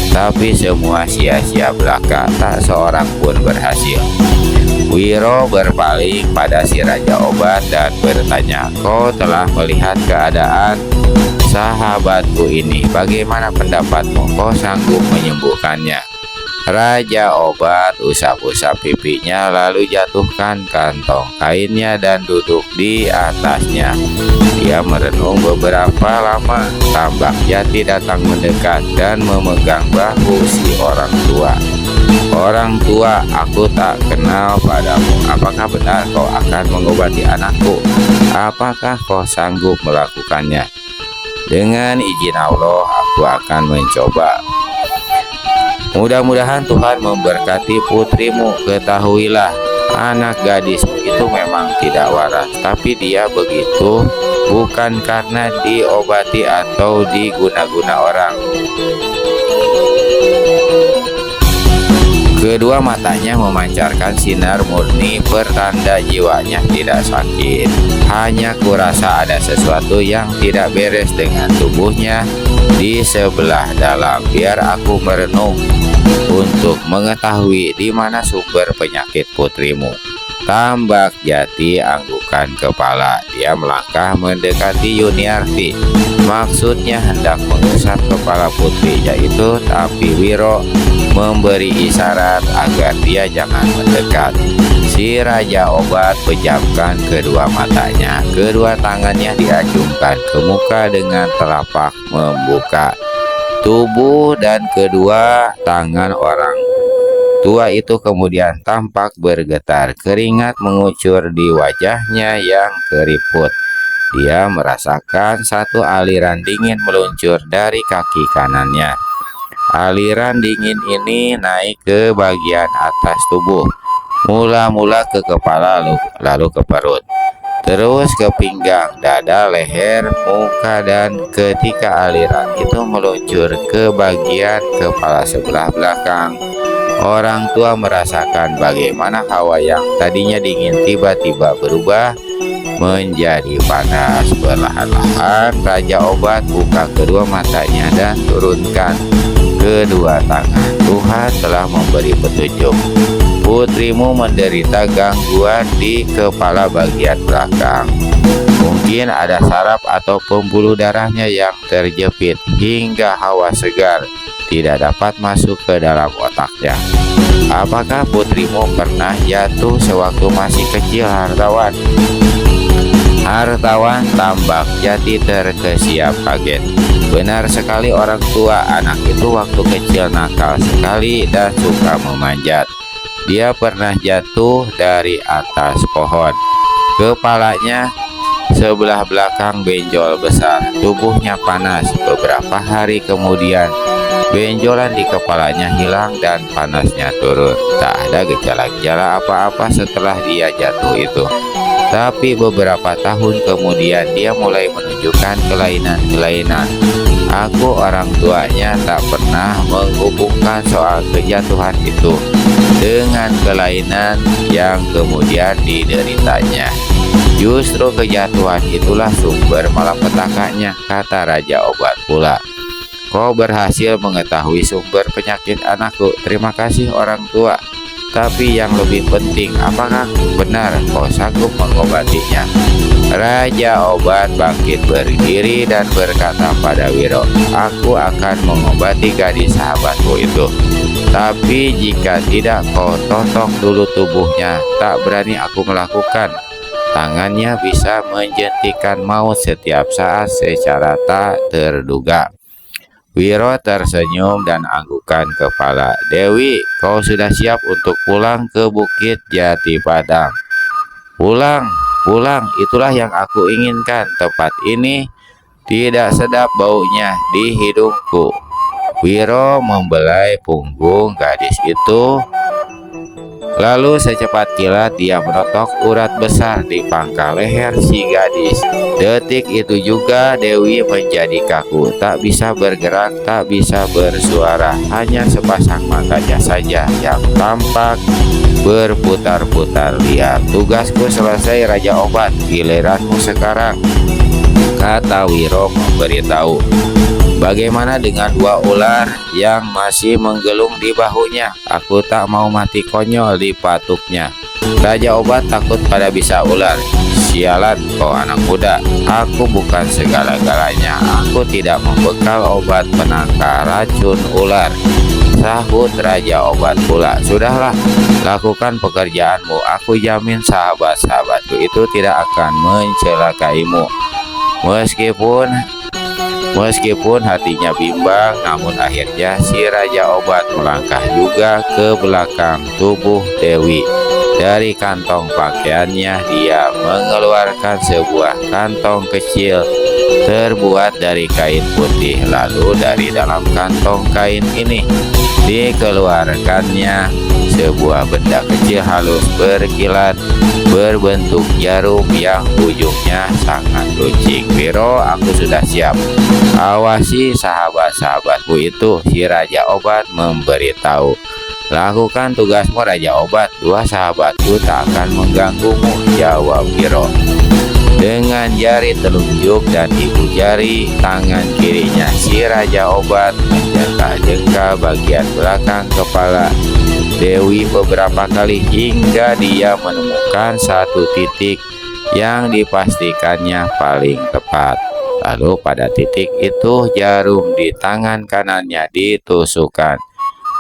tapi semua sia-sia belaka, tak seorang pun berhasil. Wiro berpaling pada si Raja Obat dan bertanya, kau telah melihat keadaan sahabatku ini, bagaimana pendapatmu? Kau sanggup menyembuhkannya? Raja Obat usap-usap pipinya lalu jatuhkan kantong kainnya dan duduk di atasnya. Dia merenung beberapa lama. Tambak Jati datang mendekat dan memegang bahu si orang tua. Orang tua, aku tak kenal padamu. Apakah benar kau akan mengobati anakku? Apakah kau sanggup melakukannya? Dengan izin Allah, aku akan mencoba. Mudah-mudahan Tuhan memberkati putrimu. Ketahuilah, anak gadismu itu memang tidak waras, tapi dia begitu bukan karena diobati atau diguna-guna orang. Kedua matanya memancarkan sinar murni, pertanda jiwanya tidak sakit. Hanya kurasa ada sesuatu yang tidak beres dengan tubuhnya di sebelah dalam. Biar aku merenung untuk mengetahui di mana sumber penyakit putrimu. Tambak Jati anggukan kepala. Dia melangkah mendekati Yuniarti. Maksudnya hendak mengusap kepala putrinya itu, tapi Wiro memberi isyarat agar dia jangan mendekat. Si Raja Obat pejamkan kedua matanya. Kedua tangannya diacungkan ke muka dengan telapak membuka tubuh dan kedua tangan orang tua itu kemudian tampak bergetar. Keringat mengucur di wajahnya yang keriput. Dia merasakan satu aliran dingin meluncur dari kaki kanannya. Aliran dingin ini naik ke bagian atas tubuh, mula-mula ke kepala lalu ke perut, terus ke pinggang, dada, leher, muka, dan ketika aliran itu meluncur ke bagian kepala sebelah belakang, orang tua merasakan bagaimana hawa yang tadinya dingin tiba-tiba berubah menjadi panas. Perlahan-lahan Raja Obat buka kedua matanya dan turunkan kedua tangan. Tuhan telah memberi petunjuk. Putrimu menderita gangguan di kepala bagian belakang. Mungkin ada saraf atau pembuluh darahnya yang terjepit hingga hawa segar tidak dapat masuk ke dalam otaknya. Apakah putrimu pernah jatuh sewaktu masih kecil, hartawan? Hartawan tambak jati terkesiap kaget. Benar sekali orang tua, anak itu waktu kecil nakal sekali dan suka memanjat. Dia pernah jatuh dari atas pohon. Kepalanya sebelah belakang benjol besar, tubuhnya panas. Beberapa hari kemudian, benjolan di kepalanya hilang dan panasnya turun. Tak ada gejala-gejala apa-apa setelah dia jatuh itu. Tapi beberapa tahun kemudian dia mulai menunjukkan kelainan-kelainan. Aku orang tuanya tak pernah menghubungkan soal kejatuhan itu dengan kelainan yang kemudian dideritanya. Justru kejatuhan itulah sumber malapetakannya, kata Raja Obat pula. Kau berhasil mengetahui sumber penyakit anakku. Terima kasih orang tua. Tapi yang lebih penting, apakah benar kau sanggup mengobatinya? Raja Obat bangkit berdiri dan berkata pada Wiro, aku akan mengobati gadis sahabatku itu. Tapi jika tidak kau tontok dulu tubuhnya, tak berani aku melakukan. Tangannya bisa menjentikan maut setiap saat secara tak terduga. Wiro tersenyum dan anggukan kepala. Dewi, kau sudah siap untuk pulang ke Bukit Jati Padang? Pulang, itulah yang aku inginkan. Tempat ini tidak sedap baunya di hidungku. Wiro membelai punggung gadis itu. Lalu secepat kilat dia menotok urat besar di pangkal leher si gadis. Detik itu juga Dewi menjadi kaku, tak bisa bergerak, tak bisa bersuara. Hanya sepasang matanya saja yang tampak berputar-putar liar. Tugasku selesai, Raja Obat, giliranmu sekarang, kata Wiro memberitahu. Bagaimana dengan dua ular yang masih menggelung di bahunya? Aku tak mau mati konyol di patuknya. Raja Obat takut pada bisa ular. Sialan kau anak muda, aku bukan segala-galanya. Aku tidak membekal obat penangkal racun ular, sahut Raja Obat pula. Sudahlah, lakukan pekerjaanmu. Aku jamin sahabat-sahabatku itu tidak akan mencelakaimu. Meskipun hatinya bimbang, namun akhirnya si Raja Obat melangkah juga ke belakang tubuh Dewi. Dari kantong pakaiannya dia mengeluarkan sebuah kantong kecil terbuat dari kain putih. Lalu dari dalam kantong kain ini dikeluarkannya sebuah benda kecil halus berkilat berbentuk jarum yang ujungnya sangat runcing. Wiro, aku sudah siap. Awasi sahabat-sahabatku itu, si Raja Obat memberitahu. Lakukan tugasmu, Raja Obat. Dua sahabatku tak akan mengganggumu, jawab Wiro. Dengan jari telunjuk dan ibu jari tangan kirinya, si Raja Obat menjengkak-jengkak bagian belakang kepala Dewi beberapa kali hingga dia menemukan satu titik yang dipastikannya paling tepat. Lalu pada titik itu jarum di tangan kanannya ditusukkan.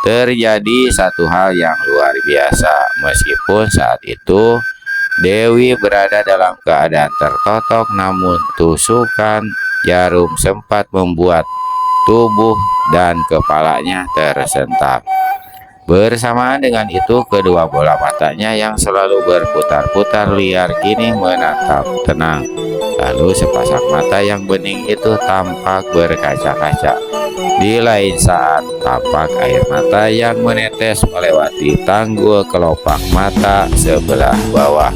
Terjadi satu hal yang luar biasa. Meskipun saat itu Dewi berada dalam keadaan tertotok, namun tusukan jarum sempat membuat tubuh dan kepalanya tersentak. Bersamaan dengan itu, kedua bola matanya yang selalu berputar-putar liar kini menatap tenang. Lalu sepasang mata yang bening itu tampak berkaca-kaca. Di lain saat, tampak air mata yang menetes melewati tanggul kelopak mata sebelah bawah.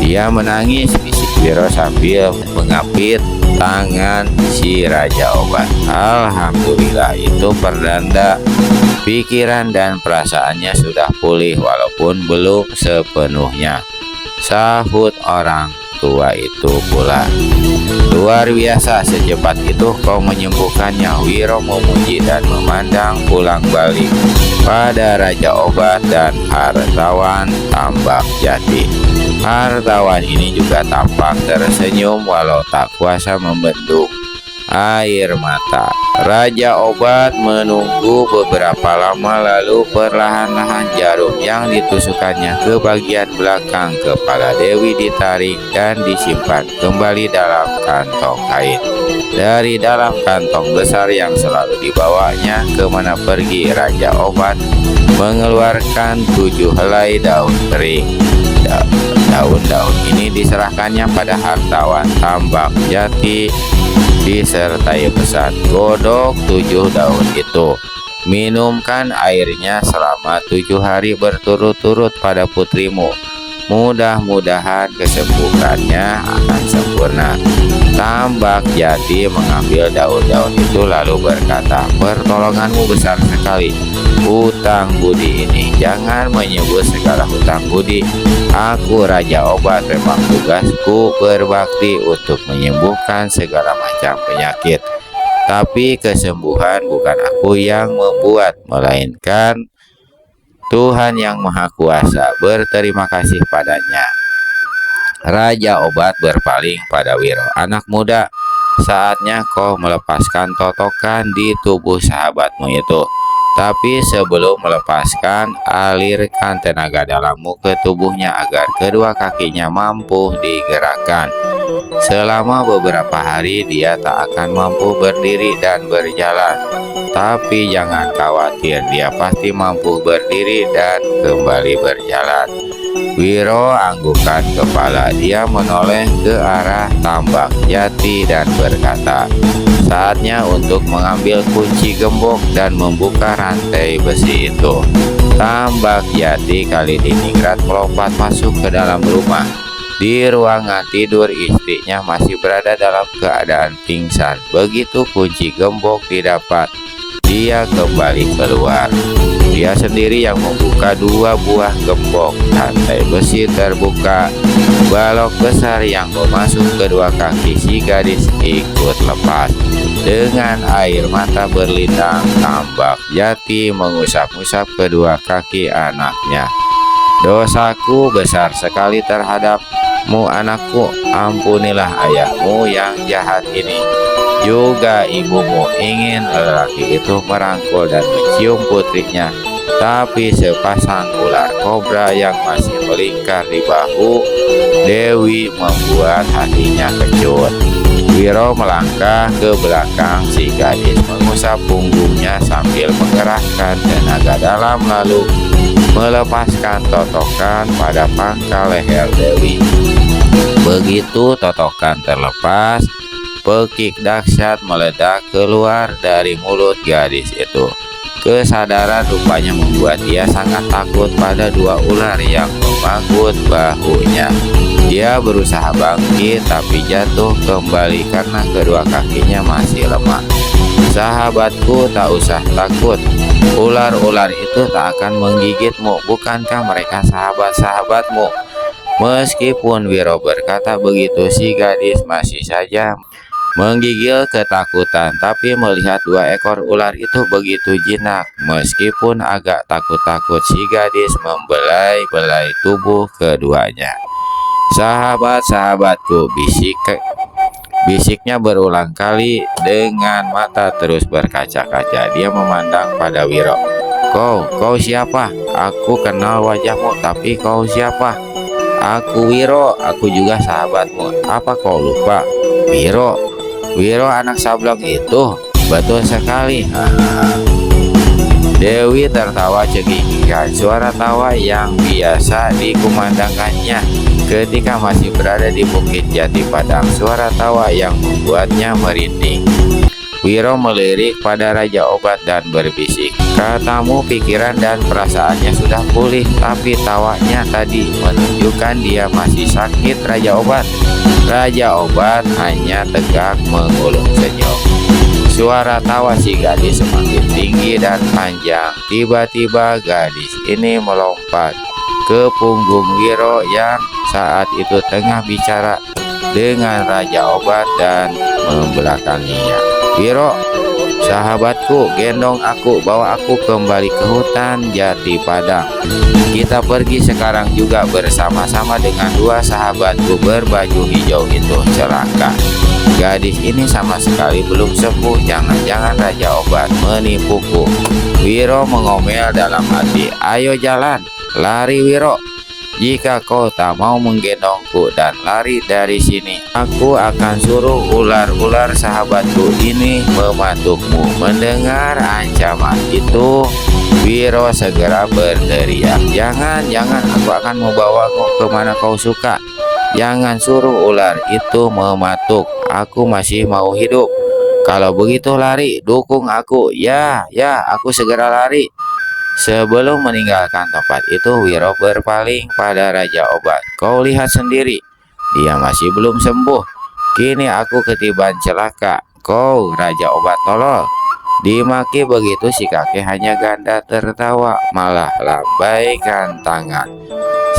Dia menangis, bisik Wiro sambil mengapit tangan si Raja Obat. Alhamdulillah, itu pertanda pikiran dan perasaannya sudah pulih walaupun belum sepenuhnya, sahut orang tua itu pula. Luar biasa secepat itu kau menyembuhkannya. Wiro memuji dan memandang pulang balik pada Raja Obat dan hartawan Tambak Jati. Hartawan ini juga tampak tersenyum walau tak kuasa membendung air mata. Raja Obat menunggu beberapa lama, lalu perlahan-lahan jarum yang ditusukkannya ke bagian belakang kepala Dewi ditarik dan disimpan kembali dalam kantong kain. Dari dalam kantong besar yang selalu dibawanya kemana pergi, Raja Obat mengeluarkan 7 helai daun kering. Daun-daun ini diserahkannya pada hartawan Tambak Jati disertai pesan, godok 7 daun itu, minumkan airnya selama 7 hari berturut-turut pada putrimu. Mudah-mudahan kesembuhannya akan sempurna. Tambak Jati mengambil daun-daun itu lalu berkata, pertolonganmu besar sekali. Hutang budi ini, jangan menyebut segala hutang budi. Aku Raja Obat, memang tugasku berbakti untuk menyembuhkan segala macam penyakit. Tapi kesembuhan bukan aku yang membuat, melainkan Tuhan yang Maha Kuasa. Berterima kasih padanya. Raja Obat berpaling pada Wiro, anak muda, saatnya kau melepaskan totokan di tubuh sahabatmu itu. Tapi sebelum melepaskan, alirkan tenaga dalammu ke tubuhnya agar kedua kakinya mampu digerakkan. Selama beberapa hari dia tak akan mampu berdiri dan berjalan. Tapi jangan khawatir, dia pasti mampu berdiri dan kembali berjalan. Wiro anggukan kepala, dia menoleh ke arah Tambak Jati dan berkata, saatnya untuk mengambil kunci gembok dan membuka rantai besi itu. Tambak Jati kali diningrat melompat masuk ke dalam rumah. Di ruangan tidur istrinya masih berada dalam keadaan pingsan. Begitu kunci gembok didapat, dia kembali keluar. Dia sendiri yang membuka 2 buah gembok. Rantai besi terbuka. Balok besar yang memasuk kedua kaki si gadis ikut lepas. Dengan air mata berlinang, Tambak Jati mengusap-usap kedua kaki anaknya. Dosaku besar sekali terhadapmu anakku. Ampunilah ayahmu yang jahat ini. Juga ibumu. Ingin lelaki itu merangkul dan mencium putrinya. Tapi sepasang ular kobra yang masih melingkar di bahu Dewi membuat hatinya kecut. Wiro melangkah ke belakang si gadis, mengusap punggungnya sambil mengerahkan tenaga dalam, lalu melepaskan totokan pada pangkal leher Dewi. Begitu totokan terlepas, pekik dahsyat meledak keluar dari mulut gadis itu. Kesadaran rupanya membuat dia sangat takut pada 2 ular yang memanggut bahunya. Dia berusaha bangkit tapi jatuh kembali karena kedua kakinya masih lemah. Sahabatku, tak usah takut. Ular-ular itu tak akan menggigitmu. Bukankah mereka sahabat-sahabatmu? Meskipun Wiro berkata begitu, si gadis masih saja menggigil ketakutan. Tapi melihat 2 ekor ular itu begitu jinak, meskipun agak takut-takut, si gadis membelai-belai tubuh keduanya. Sahabat-sahabatku, bisiknya berulang kali dengan mata terus berkaca-kaca. Dia memandang pada Wiro. Kau siapa? Aku kenal wajahmu, tapi kau siapa? Aku Wiro, aku juga sahabatmu. Apa kau lupa? Wiro anak sableng itu. Betul sekali. Dewi tertawa cekikikan, suara tawa yang biasa dikumandangkannya ketika masih berada di Bukit Jati Padang. Suara tawa yang membuatnya merinding. Wiro melirik pada Raja Obat dan berbisik, katamu pikiran dan perasaannya sudah pulih, tapi tawanya tadi menunjukkan dia masih sakit. Raja Obat hanya tegak mengulung senyum. Suara tawa si gadis semakin tinggi dan panjang. Tiba-tiba gadis ini melompat ke punggung Wiro yang saat itu tengah bicara dengan Raja Obat dan membelakanginya. "Wiro, sahabatku, gendong aku, bawa aku kembali ke hutan Jati Padang. Kita pergi sekarang juga bersama-sama dengan dua sahabatku berbaju hijau itu celaka. Gadis ini sama sekali belum sembuh. Jangan-jangan Raja Obat menipuku." Wiro mengomel dalam hati, "Ayo jalan, lari Wiro. Jika kau tak mau menggendongku dan lari dari sini, aku akan suruh ular-ular sahabatku ini mematukmu." Mendengar ancaman itu, Wiro segera berteriak, "Jangan, aku akan membawa kau kemana kau suka. Jangan suruh ular itu mematuk. Aku masih mau hidup. Kalau begitu lari, dukung aku." Ya, aku segera lari." Sebelum meninggalkan tempat itu, Wiro berpaling pada Raja Obat. "Kau lihat sendiri, dia masih belum sembuh. Kini aku ketiban celaka. Kau Raja Obat tolol." Dimaki begitu, si kakek hanya ganda tertawa, malah lambaikan tangan.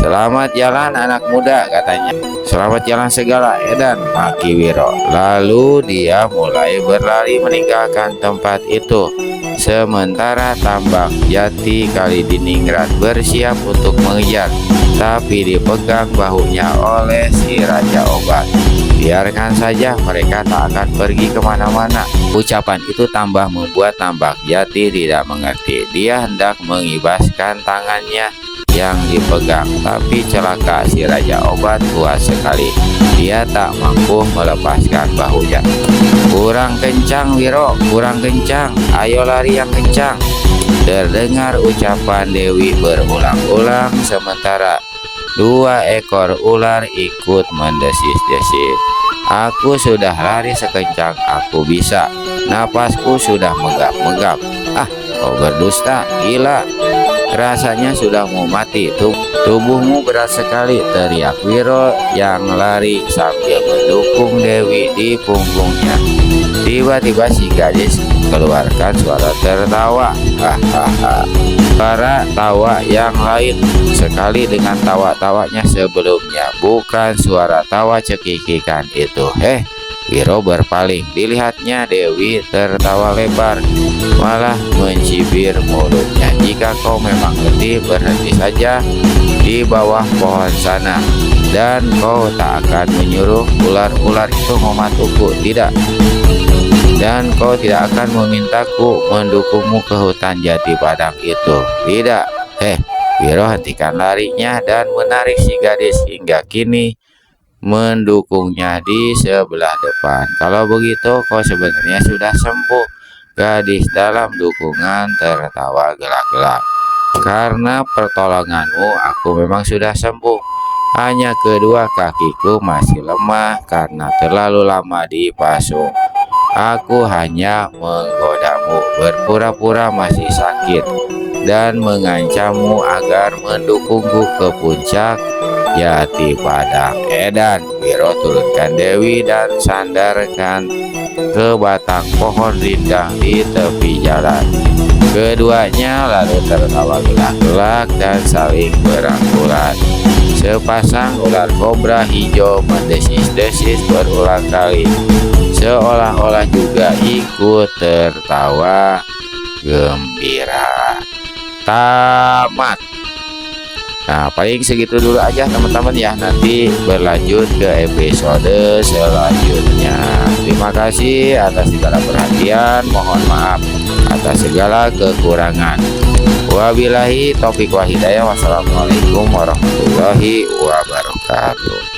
"Selamat jalan anak muda," katanya. "Selamat jalan segala, edan," maki Wiro. Lalu dia mulai berlari meninggalkan tempat itu. Sementara tambak Jati Kalidiningrat bersiap untuk mengejar, tapi dipegang bahunya oleh si Raja Obat. "Biarkan saja, mereka tak akan pergi kemana-mana." Ucapan itu tambah membuat tambak Jati tidak mengerti. Dia hendak mengibaskan tangannya yang dipegang, tapi celaka, si Raja Obat kuat sekali. Dia tak mampu melepaskan bahunya. "Kurang kencang Wiro, kurang kencang. Ayo lari yang kencang." Terdengar ucapan Dewi berulang-ulang, sementara dua ekor ular ikut mendesis-desis. "Aku sudah lari sekencang aku bisa. Napasku sudah menggap-menggap." "Ah, kau berdusta, gila. Rasanya sudah mau mati. Tubuhmu berat sekali," teriak Wiro yang lari sambil mendukung Dewi di punggungnya. Tiba-tiba si gadis keluarkan suara tertawa. Hahaha. Suara tawa yang lain sekali dengan tawa-tawanya sebelumnya. Bukan suara tawa cekikikan itu. Wiro berpaling. Dilihatnya Dewi tertawa lebar, malah mencibir mulutnya. "Jika kau memang letih, berhenti saja di bawah pohon sana, dan kau tak akan menyuruh ular-ular itu mematukku, tidak? Dan kau tidak akan memintaku mendukungmu ke hutan Jati Padang itu, tidak?" Wiro hentikan larinya dan menarik si gadis hingga kini mendukungnya di sebelah depan. "Kalau begitu kau sebenarnya sudah sembuh." Gadis dalam dukungan tertawa gelak-gelak. "Karena pertolonganmu aku memang sudah sembuh. Hanya kedua kakiku masih lemah karena terlalu lama dipasung. Aku hanya menggodamu, berpura-pura masih sakit, dan mengancammu agar mendukungku ke puncak Jati Padang." "Edan." Wiro turunkan Dewi dan sandarkan ke batang pohon rindang di tepi jalan. Keduanya lalu tertawa gelak-gelak dan saling berangkulan. Sepasang ular kobra hijau mendesis-desis berulang kali, seolah-olah juga ikut tertawa gembira. Tamat. Nah, paling segitu dulu aja teman-teman ya. Nanti berlanjut ke episode selanjutnya. Terima kasih atas segala perhatian. Mohon maaf atas segala kekurangan. Wabillahi taufiq wa hidayah. Wassalamualaikum warahmatullahi wabarakatuh.